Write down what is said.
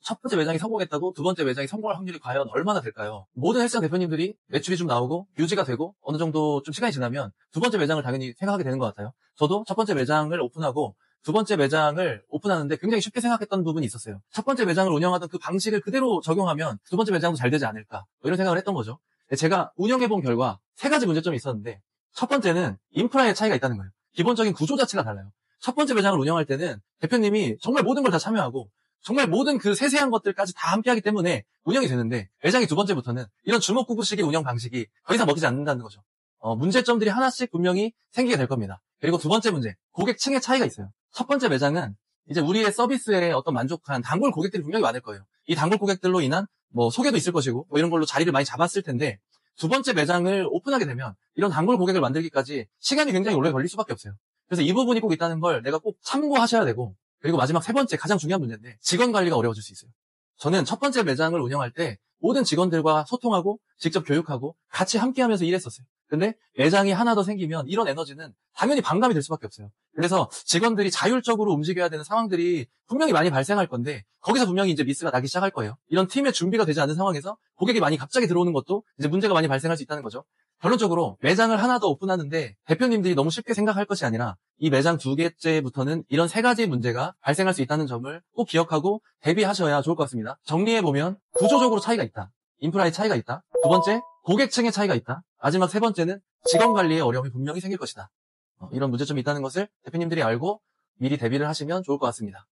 첫 번째 매장이 성공했다고 두 번째 매장이 성공할 확률이 과연 얼마나 될까요? 모든 헬스장 대표님들이 매출이 좀 나오고 유지가 되고 어느 정도 좀 시간이 지나면 두 번째 매장을 당연히 생각하게 되는 것 같아요. 저도 첫 번째 매장을 오픈하고 두 번째 매장을 오픈하는데 굉장히 쉽게 생각했던 부분이 있었어요. 첫 번째 매장을 운영하던 그 방식을 그대로 적용하면 두 번째 매장도 잘 되지 않을까 이런 생각을 했던 거죠. 제가 운영해본 결과 세 가지 문제점이 있었는데 첫 번째는 인프라의 차이가 있다는 거예요. 기본적인 구조 자체가 달라요. 첫 번째 매장을 운영할 때는 대표님이 정말 모든 걸 다 참여하고 정말 모든 그 세세한 것들까지 다 함께하기 때문에 운영이 되는데 매장이 두 번째부터는 이런 주먹구구식의 운영 방식이 더 이상 먹히지 않는다는 거죠. 문제점들이 하나씩 분명히 생기게 될 겁니다. 그리고 두 번째 문제, 고객층의 차이가 있어요. 첫 번째 매장은 이제 우리의 서비스에 어떤 만족한 단골 고객들이 분명히 많을 거예요. 이 단골 고객들로 인한 소개도 있을 것이고 이런 걸로 자리를 많이 잡았을 텐데 두 번째 매장을 오픈하게 되면 이런 단골 고객을 만들기까지 시간이 굉장히 오래 걸릴 수밖에 없어요. 그래서 이 부분이 꼭 있다는 걸 내가 꼭 참고하셔야 되고 그리고 마지막 세 번째 가장 중요한 문제인데 직원 관리가 어려워질 수 있어요. 저는 첫 번째 매장을 운영할 때 모든 직원들과 소통하고 직접 교육하고 같이 함께하면서 일했었어요. 근데 매장이 하나 더 생기면 이런 에너지는 당연히 반감이 될 수밖에 없어요. 그래서 직원들이 자율적으로 움직여야 되는 상황들이 분명히 많이 발생할 건데 거기서 분명히 이제 미스가 나기 시작할 거예요. 이런 팀의 준비가 되지 않은 상황에서 고객이 많이 갑자기 들어오는 것도 이제 문제가 많이 발생할 수 있다는 거죠. 결론적으로 매장을 하나 더 오픈하는데 대표님들이 너무 쉽게 생각할 것이 아니라 이 매장 두 개째부터는 이런 세 가지 문제가 발생할 수 있다는 점을 꼭 기억하고 대비하셔야 좋을 것 같습니다. 정리해보면 구조적으로 차이가 있다. 인프라의 차이가 있다. 두 번째, 고객층의 차이가 있다. 마지막 세 번째는 직원 관리에 어려움이 분명히 생길 것이다. 이런 문제점이 있다는 것을 대표님들이 알고 미리 대비를 하시면 좋을 것 같습니다.